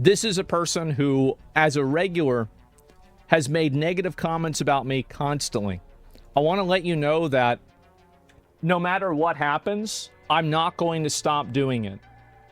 This is a person who, as a regular, has made negative comments about me constantly. I want to let you know that no matter what happens, I'm not going to stop doing it.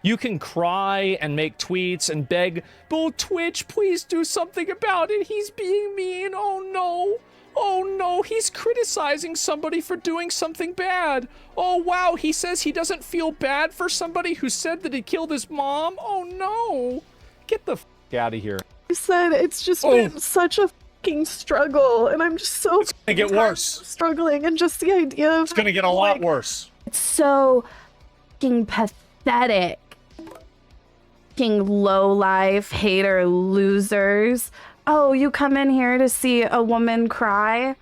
You can cry and make tweets and beg, "Oh, Twitch, please do something about it. He's being mean. Oh, no. Oh, no. He's criticizing somebody for doing something bad. Oh, wow. He says he doesn't feel bad for somebody who said that he killed his mom. Oh, no. Get the f*** out of here." I said it's just been such a fucking struggle, and I'm just so It's gonna get worse. struggling, and just the idea of It's gonna get a lot worse. it's so fucking pathetic. Fucking low life hater losers. Oh, you come in here to see a woman cry?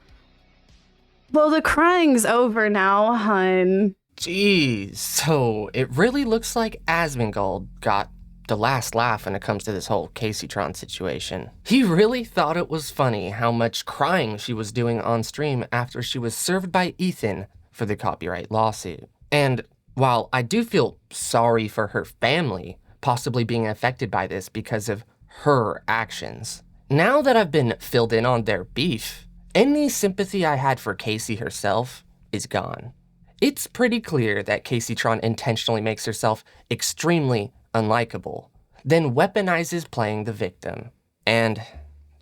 Well, the crying's over now, hun. Jeez, so it really looks like Asmongold got the last laugh when it comes to this whole Kaceytron situation. He really thought it was funny how much crying she was doing on stream after she was served by Ethan for the copyright lawsuit. And while I do feel sorry for her family possibly being affected by this because of her actions, now that I've been filled in on their beef, any sympathy I had for Casey herself is gone. It's pretty clear that Kaceytron intentionally makes herself extremely unlikable, then weaponizes playing the victim. And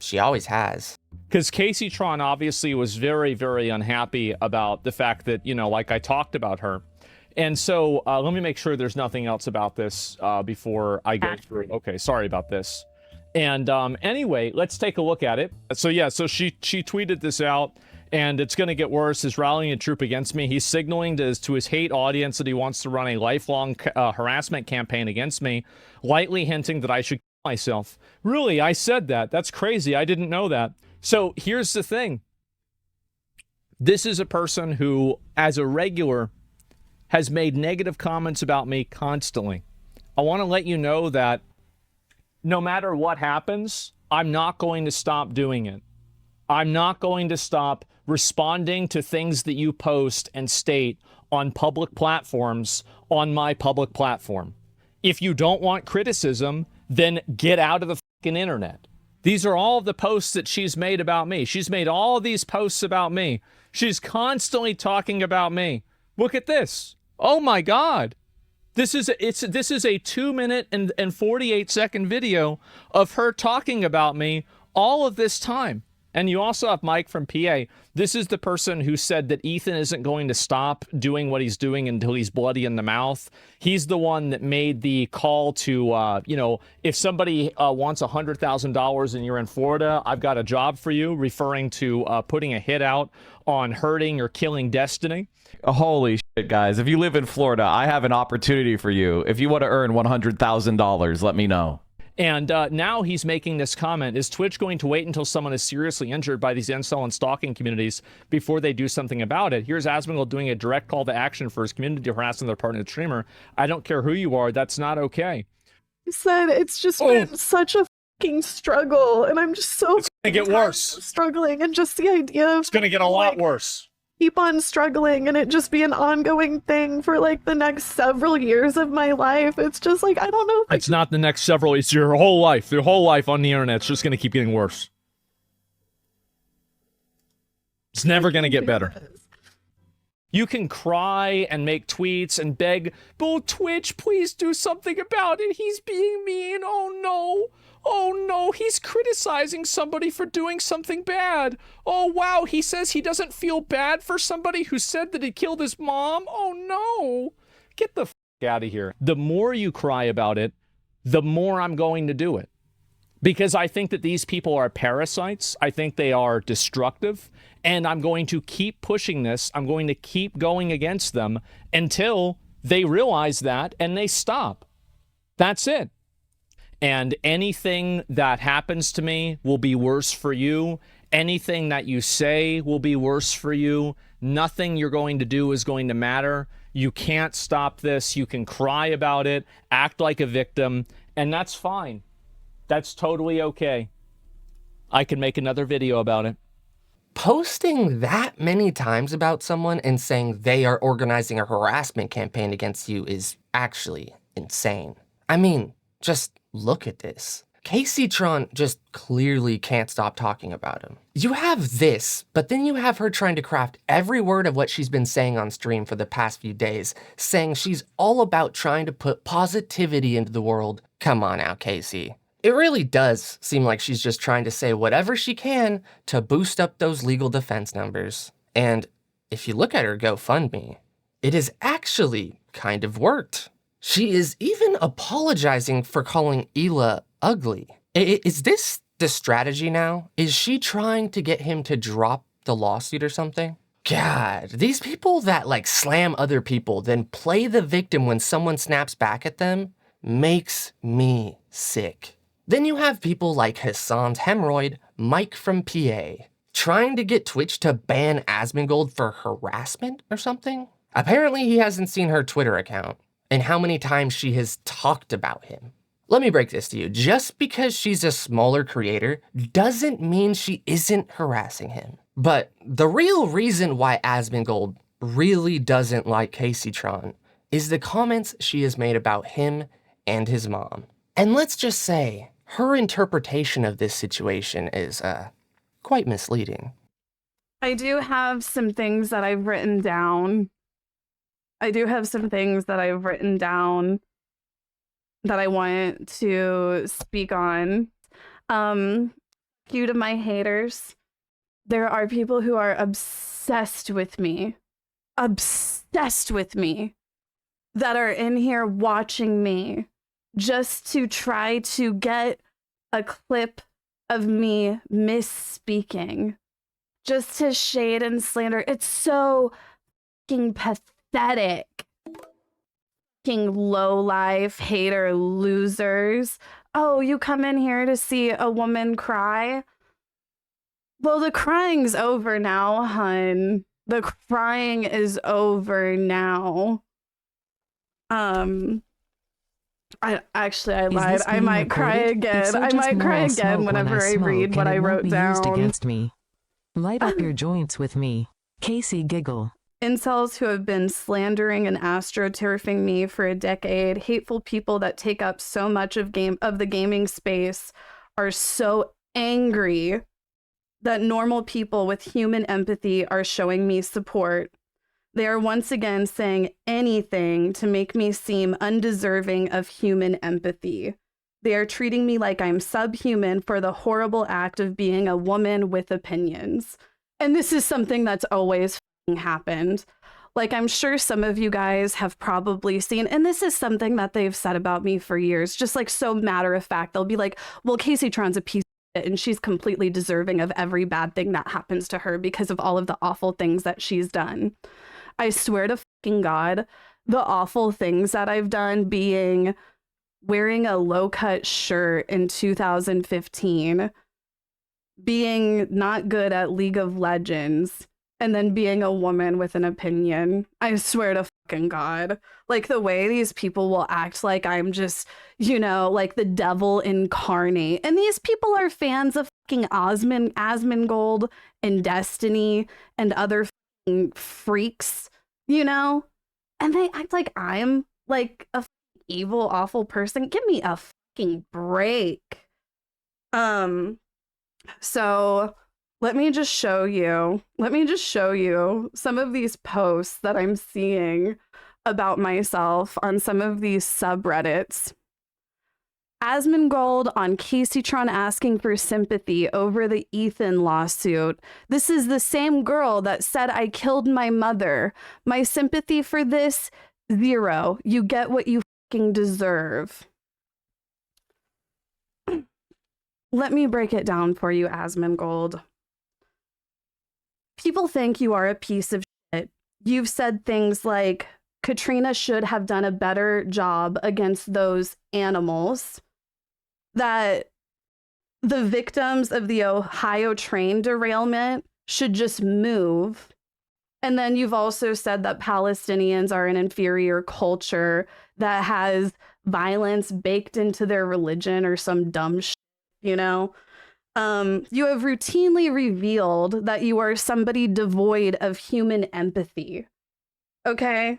she always has. Because Kaceytron obviously was very, very unhappy about the fact that, you know, like I talked about her. And so let me make sure there's nothing else about this before I go through. Okay, sorry about this. And anyway, let's take a look at it. So yeah, so she tweeted this out, and it's going to get worse. He's rallying a troop against me. He's signaling to his hate audience that he wants to run a lifelong harassment campaign against me, lightly hinting that I should kill myself. Really, I said that. That's crazy. I didn't know that. So here's the thing. This is a person who, as a regular, has made negative comments about me constantly. I want to let you know that no matter what happens, I'm not going to stop doing it. I'm not going to stop responding to things that you post and state on public platforms on my public platform. If you don't want criticism, then get out of the fucking internet. These are all of the posts that she's made about me. She's made all of these posts about me. She's constantly talking about me. Look at this. Oh my God. This is a 2-minute and 48-second video of her talking about me all of this time. And you also have Mike from PA. This is the person who said that Ethan isn't going to stop doing what he's doing until he's bloody in the mouth. He's the one that made the call to, you know, if somebody wants $100,000 and you're in Florida, I've got a job for you, referring to putting a hit out on hurting or killing Destiny. Holy shit, guys. If you live in Florida, I have an opportunity for you. If you want to earn $100,000, let me know. And now he's making this comment. Is Twitch going to wait until someone is seriously injured by these incel and stalking communities before they do something about it? Here's Asmongold doing a direct call to action for his community harassing their partner streamer. I don't care who you are. That's not okay. I said it's just been such a fucking struggle, and I'm just so It's going to get worse. struggling, and just the idea of It's going to get a lot worse. keep on struggling and it just be an ongoing thing for like the next several years of my life. It's just like, I don't know. It's not the next several, it's your whole life. Your whole life on the internet. It's just going to keep getting worse. It's never going to get better. You can cry and make tweets and beg, "Oh, Twitch, please do something about it. He's being mean. Oh, no. Oh, no. He's criticizing somebody for doing something bad. Oh, wow. He says he doesn't feel bad for somebody who said that he killed his mom. Oh, no." Get the f*** out of here. The more you cry about it, the more I'm going to do it. Because I think that these people are parasites. I think they are destructive. And I'm going to keep pushing this. I'm going to keep going against them until they realize that and they stop. That's it. And anything that happens to me will be worse for you. Anything that you say will be worse for you. Nothing you're going to do is going to matter. You can't stop this. You can cry about it, act like a victim, and that's fine. That's totally okay. I can make another video about it. Posting that many times about someone and saying they are organizing a harassment campaign against you is actually insane. I mean, Just look at this. Kaceytron just clearly can't stop talking about him. You have this, but then you have her trying to craft every word of what she's been saying on stream for the past few days, saying she's all about trying to put positivity into the world. Come on now, Casey. It really does seem like she's just trying to say whatever she can to boost up those legal defense numbers. And if you look at her GoFundMe, it has actually kind of worked. She is even apologizing for calling Hila ugly. Is this the strategy now? Is she trying to get him to drop the lawsuit or something? God, these people that like slam other people, then play the victim when someone snaps back at them, makes me sick. Then you have people like Hassan's hemorrhoid, Mike from PA, trying to get Twitch to ban Asmongold for harassment or something. Apparently he hasn't seen her Twitter account and how many times she has talked about him. Let me break this to you. Just because she's a smaller creator doesn't mean she isn't harassing him. But the real reason why Asmongold really doesn't like Kaceytron is the comments she has made about him and his mom. And let's just say, her interpretation of this situation is quite misleading. I do have some things that I've written down. That I want to speak on. Due to my haters, there are people who are obsessed with me, that are in here watching me just to try to get a clip of me misspeaking, just to shade and slander. It's so fucking pathetic. Low life, hater, losers. Oh, you come in here to see a woman cry? Well, the crying's over now, hun. The crying is over now. I lied. I might cry again. I might cry again whenever I read what I wrote down. Against me. Light up your joints with me. Casey giggle. Incels who have been slandering and astroturfing me for a decade, hateful people that take up so much of the gaming space, are so angry that normal people with human empathy are showing me support. They are once again saying anything to make me seem undeserving of human empathy. They are treating me like I'm subhuman for the horrible act of being a woman with opinions. And this is something that's always happened. Like, I'm sure some of you guys have probably seen, and this is something that they've said about me for years, just like so matter of fact. They'll be like, well, Kaceytron's a piece of shit and she's completely deserving of every bad thing that happens to her because of all of the awful things that she's done. I swear to fucking God, the awful things that I've done, being wearing a low-cut shirt in 2015, being not good at League of Legends, and then being a woman with an opinion. I swear to fucking God. Like, the way these people will act like I'm just, you know, like the devil incarnate. And these people are fans of fucking Asmongold and Destiny and other fucking freaks, you know? And they act like I'm like a evil, awful person. Give me a fucking break. So let me just show you some of these posts that I'm seeing about myself on some of these subreddits. Asmongold on Caseytron asking for sympathy over the Ethan lawsuit. This is the same girl that said I killed my mother. My sympathy for this, 0. You get what you fucking deserve. Let me break it down for you, Asmongold. People think you are a piece of shit. You've said things like, Katrina should have done a better job against those animals, that the victims of the Ohio train derailment should just move. And then you've also said that Palestinians are an inferior culture that has violence baked into their religion or some dumb shit, you know? You have routinely revealed that you are somebody devoid of human empathy. Okay?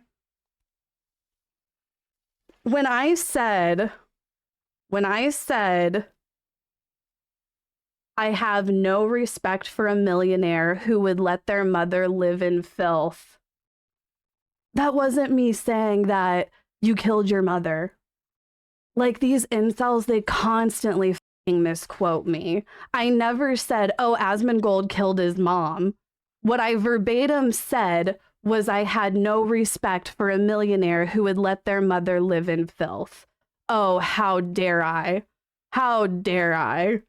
When I said When I said I have no respect for a millionaire who would let their mother live in filth, that wasn't me saying that you killed your mother. Like, these incels, they constantly f***ing misquote me. I never said, oh, Asmongold killed his mom. What I verbatim said was I had no respect for a millionaire who would let their mother live in filth. Oh, how dare I? How dare I?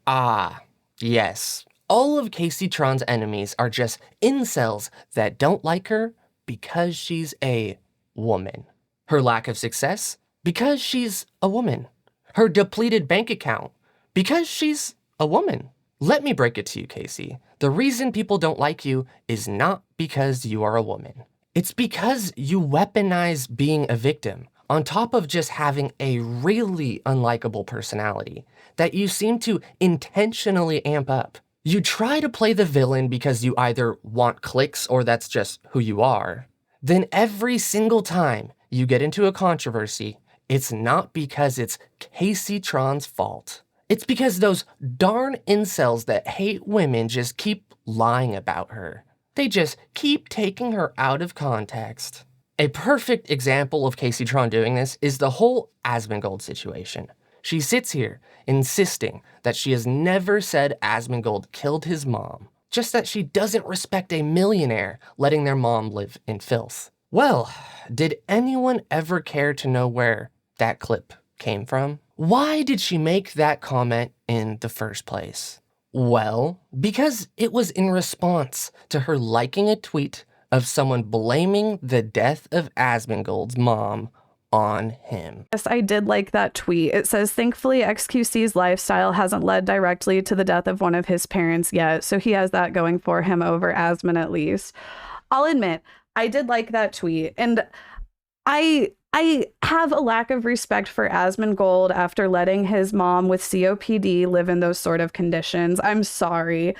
Ah, yes. All of Caseytron's enemies are just incels that don't like her because she's a woman. Her lack of success? Because she's a woman. Her depleted bank account? Because she's a woman. Let me break it to you, Casey. The reason people don't like you is not because you are a woman. It's because you weaponize being a victim, on top of just having a really unlikable personality that you seem to intentionally amp up. You try to play the villain because you either want clicks or that's just who you are. Then every single time you get into a controversy, it's not because it's Kaceytron's fault. It's because those darn incels that hate women just keep lying about her. They just keep taking her out of context. A perfect example of Kaceytron doing this is the whole Asmongold situation. She sits here insisting that she has never said Asmongold killed his mom, just that she doesn't respect a millionaire letting their mom live in filth. Well, did anyone ever care to know where that clip came from? Why did she make that comment in the first place? Well, because it was in response to her liking a tweet of someone blaming the death of Asmongold's mom on him. Yes, I did like that tweet. It says, thankfully, XQC's lifestyle hasn't led directly to the death of one of his parents yet, so he has that going for him over Asmon at least. I'll admit, I did like that tweet, and I have a lack of respect for Asmongold after letting his mom with COPD live in those sort of conditions. I'm sorry.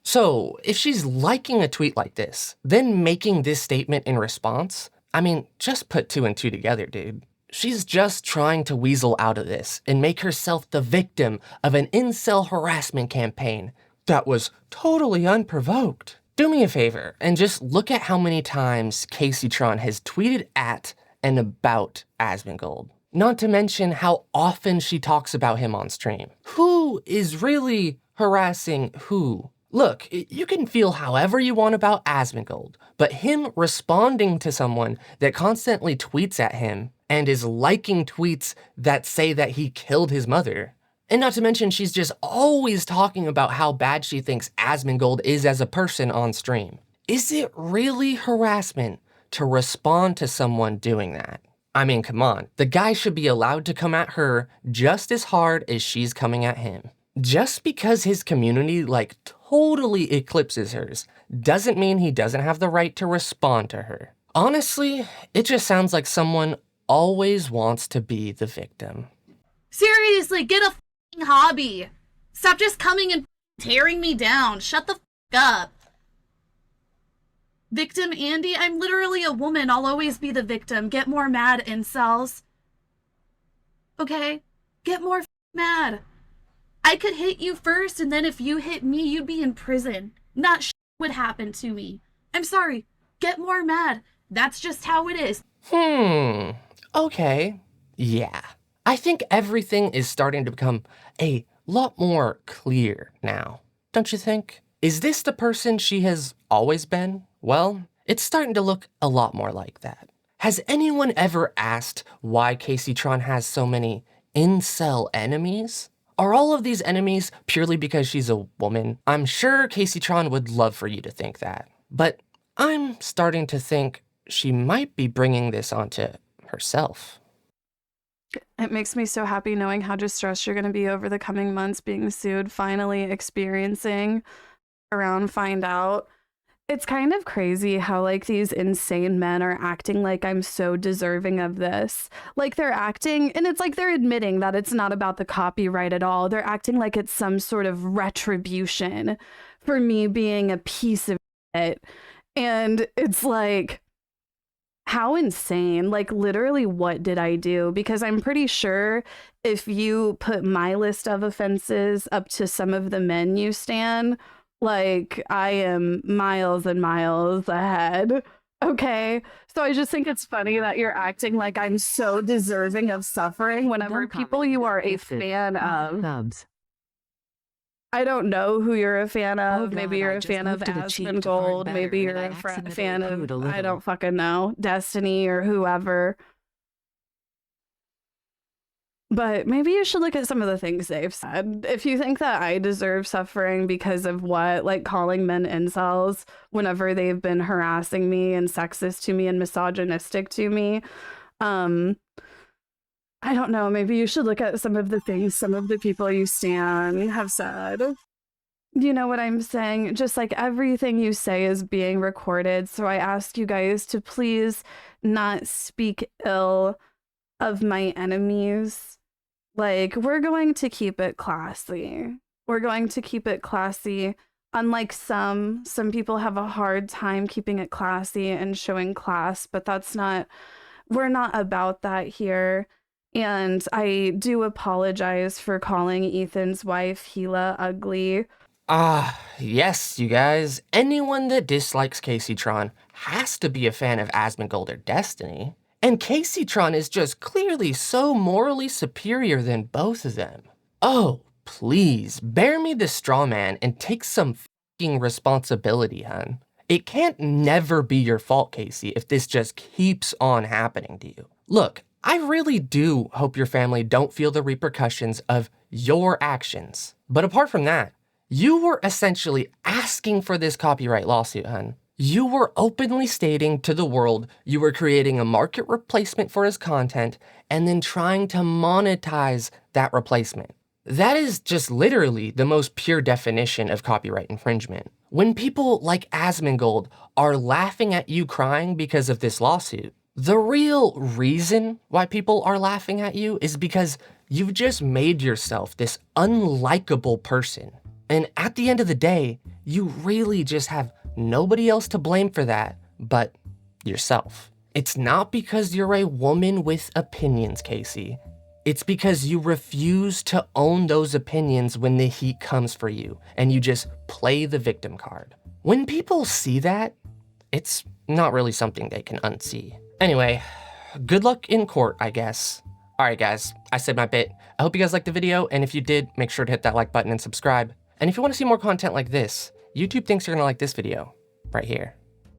So, if she's liking a tweet like this, then making this statement in response, I mean, just put two and two together, dude. She's just trying to weasel out of this and make herself the victim of an incel harassment campaign that was totally unprovoked. Do me a favor and just look at how many times Kaceytron has tweeted at and about Asmongold. Not to mention how often she talks about him on stream. Who is really harassing who? Look, you can feel however you want about Asmongold, but him responding to someone that constantly tweets at him and is liking tweets that say that he killed his mother. And not to mention, she's just always talking about how bad she thinks Asmongold is as a person on stream. Is it really harassment to respond to someone doing that? I mean, come on, the guy should be allowed to come at her just as hard as she's coming at him. Just because his community, totally eclipses hers, doesn't mean he doesn't have the right to respond to her. Honestly, it just sounds like someone always wants to be the victim. Seriously, get a f***ing hobby. Stop just coming and tearing me down. Shut the f*** up. Victim Andy, I'm literally a woman. I'll always be the victim. Get more mad, incels. Okay? Get more mad. I could hit you first, and then if you hit me, you'd be in prison. Not would happen to me. I'm sorry. Get more mad. That's just how it is. Okay. Yeah. I think everything is starting to become a lot more clear now, don't you think? Is this the person she has always been? Well, it's starting to look a lot more like that. Has anyone ever asked why Kaceytron has so many incel enemies? Are all of these enemies purely because she's a woman? I'm sure Kaceytron would love for you to think that, but I'm starting to think she might be bringing this onto herself. It makes me so happy knowing how distressed you're going to be over the coming months being sued, finally experiencing around find out. It's kind of crazy how these insane men are acting like I'm so deserving of this. They're acting, and it's they're admitting that it's not about the copyright at all. They're acting like it's some sort of retribution for me being a piece of shit. And it's How insane. Like, literally, what did I do? Because I'm pretty sure if you put my list of offenses up to some of the men you stan, like, I am miles and miles ahead. Okay. So I just think it's funny that you're acting like I'm so deserving of suffering whenever No people comment you are a accepted. fan of. Subs. I don't know who you're a fan Oh, of. Maybe God, you're I a just fan of moved to the cheek to fart Asmongold. better, Maybe and you're I a accidentally fan pooed a of, I little. don't fucking know, Destiny or whoever. But maybe you should look at some of the things they've said. If you think that I deserve suffering because of what, like calling men incels whenever they've been harassing me and sexist to me and misogynistic to me, I don't know. Maybe you should look at some of the things some of the people you stan have said. You know what I'm saying? Just like everything you say is being recorded. So I ask you guys to please not speak ill of my enemies. Like, we're going to keep it classy. We're going to keep it classy. Unlike some people have a hard time keeping it classy and showing class, but we're not about that here. And I do apologize for calling Ethan's wife Gila ugly. Yes, you guys. Anyone that dislikes Caseytron has to be a fan of Asmongold or Destiny. And Caseytron is just clearly so morally superior than both of them. Oh, please, bear me the straw man and take some fucking responsibility, hun. It can't never be your fault, Casey, if this just keeps on happening to you. Look, I really do hope your family don't feel the repercussions of your actions. But apart from that, you were essentially asking for this copyright lawsuit, hun. You were openly stating to the world you were creating a market replacement for his content and then trying to monetize that replacement. That is just literally the most pure definition of copyright infringement. When people like Asmongold are laughing at you crying because of this lawsuit, the real reason why people are laughing at you is because you've just made yourself this unlikable person. And at the end of the day, you really just have nobody else to blame for that but yourself. It's not because you're a woman with opinions, Casey. It's because you refuse to own those opinions when the heat comes for you, and you just play the victim card. When people see that, it's not really something they can unsee. Anyway, good luck in court, I guess. All right, guys, I said my bit. I hope you guys liked the video, and if you did, make sure to hit that like button and subscribe. And if you want to see more content like this, YouTube thinks you're gonna like this video right here.